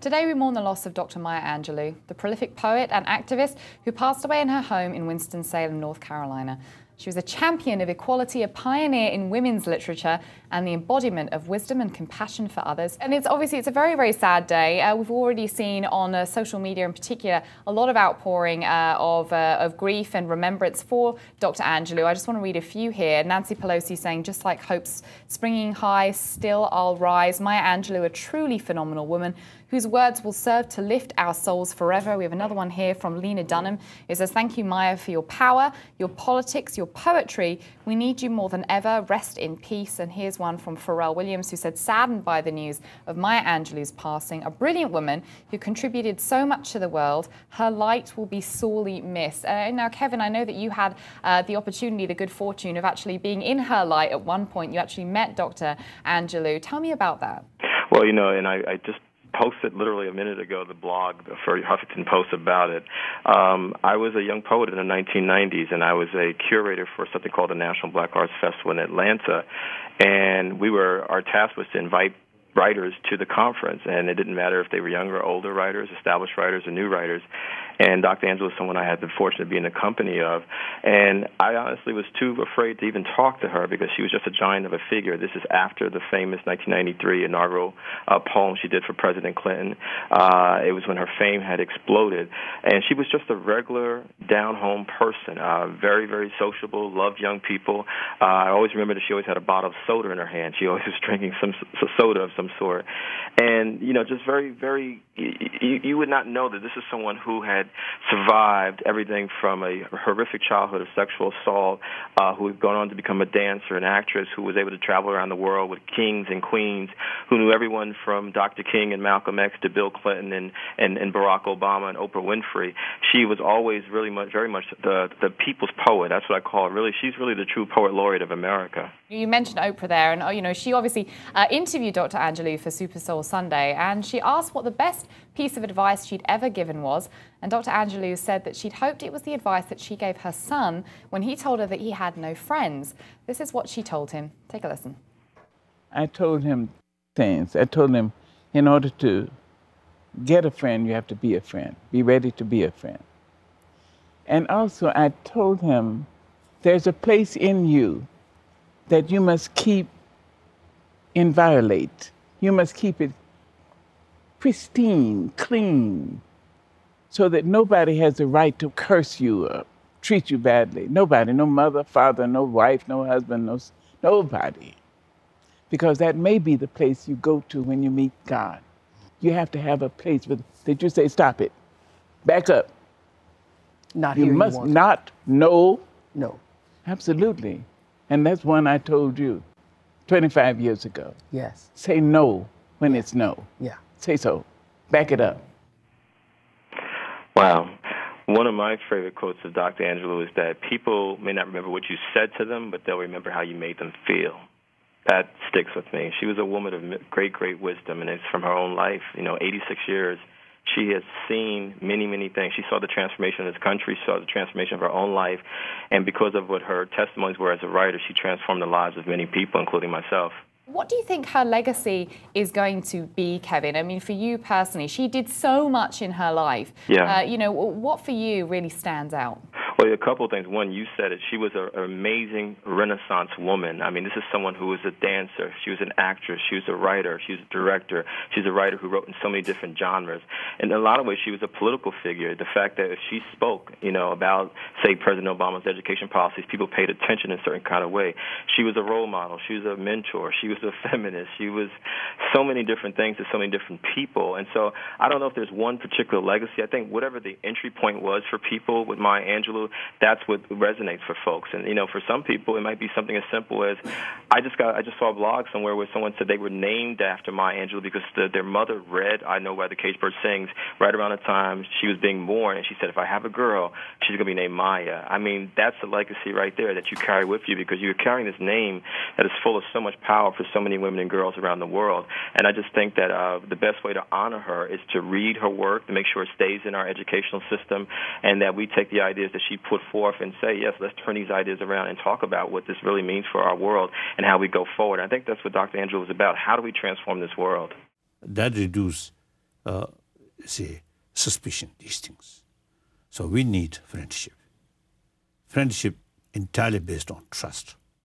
Today we mourn the loss of Dr. Maya Angelou, the prolific poet and activist who passed away in her home in Winston-Salem, North Carolina. She was a champion of equality, a pioneer in women's literature, and the embodiment of wisdom and compassion for others. And it's a very, very sad day. We've already seen on social media in particular a lot of outpouring of grief and remembrance for Dr. Angelou. I just want to read a few here. Nancy Pelosi saying, "Just like hope's springing high, still I'll rise." Maya Angelou, a truly phenomenal woman whose words will serve to lift our souls forever. We have another one here from Lena Dunham. It says, "Thank you, Maya, for your power, your politics, your poetry. We need you more than ever. Rest in peace." And here's one from Pharrell Williams, who said, "Saddened by the news of Maya Angelou's passing, a brilliant woman who contributed so much to the world. Her light will be sorely missed." Now, Kevin, I know that you had the opportunity, the good fortune of actually being in her light at one point. You actually met Dr. Angelou. Tell me about that. Well, you know, and I just posted literally a minute ago the blog for Huffington Post about it. I was a young poet in the 1990s, and I was a curator for something called the National Black Arts Festival in Atlanta, and our task was to invite writers to the conference, and it didn't matter if they were younger or older writers, established writers or new writers. And Dr. Angelou was someone I had the fortune to be in the company of. And I honestly was too afraid to even talk to her because she was just a giant of a figure. This is after the famous 1993 inaugural poem she did for President Clinton. It was when her fame had exploded. And she was just a regular, down-home person, very, very sociable, loved young people. I always remember that she always had a bottle of soda in her hand. She always was drinking some soda of some sort. And, you know, just very, very, you would not know that this is someone who had survived everything from a horrific childhood of sexual assault, who had gone on to become a dancer, an actress, who was able to travel around the world with kings and queens, who knew everyone from Dr. King and Malcolm X to Bill Clinton and Barack Obama and Oprah Winfrey. She was always really very much the people's poet. That's what I call her. Really, she's really the true poet laureate of America. You mentioned Oprah there, and you know, she obviously interviewed Dr. Angelou for Super Soul Sunday, and she asked what the best piece of advice she'd ever given was, and Dr. Angelou said that she'd hoped it was the advice that she gave her son when he told her that he had no friends. This is what she told him. Take a listen. I told him things. I told him, in order to get a friend, you have to be a friend. Be ready to be a friend. And also, I told him, there's a place in you that you must keep inviolate. You must keep it pristine, clean, so that nobody has the right to curse you or treat you badly. Nobody, no mother, father, no wife, no husband, nobody. Because that may be the place you go to when you meet God. You have to have a place that you say, stop it, back up. Not you here must you want not, no. No. Absolutely. And that's one I told you 25 years ago. Yes. Say no when it's no. Yeah. Say so. Back it up. Wow. One of my favorite quotes of Dr. Angelou is that people may not remember what you said to them, but they'll remember how you made them feel. That sticks with me. She was a woman of great, great wisdom, and it's from her own life. You know, 86 years. She has seen many, many things. She saw the transformation of this country, she saw the transformation of her own life, and because of what her testimonies were as a writer, she transformed the lives of many people, including myself. What do you think her legacy is going to be, Kevin? I mean, for you personally, she did so much in her life. Yeah. You know, what for you really stands out? Well, a couple of things. One, you said it. She was an amazing Renaissance woman. I mean, this is someone who was a dancer. She was an actress. She was a writer. She was a director. She's a writer who wrote in so many different genres. And in a lot of ways, she was a political figure. The fact that if she spoke, you know, about, say, President Obama's education policies, people paid attention in a certain kind of way. She was a role model. She was a mentor. She was a feminist. She was so many different things to so many different people. And so I don't know if there's one particular legacy. I think whatever the entry point was for people with Maya Angelou, that's what resonates for folks. And, you know, for some people, it might be something as simple as, I just saw a blog somewhere where someone said they were named after Maya Angelou because their mother read I Know Why the Caged Bird Sings right around the time she was being born. And she said, if I have a girl, she's going to be named Maya. I mean, that's the legacy right there that you carry with you because you're carrying this name that is full of so much power for so many women and girls around the world. And I just think that the best way to honor her is to read her work, to make sure it stays in our educational system, and that we take the ideas that she put forth and say, yes, let's turn these ideas around and talk about what this really means for our world and how we go forward. I think that's what Dr. Angelou was about. How do we transform this world? That reduces say, suspicion, these things. So we need friendship. Friendship entirely based on trust.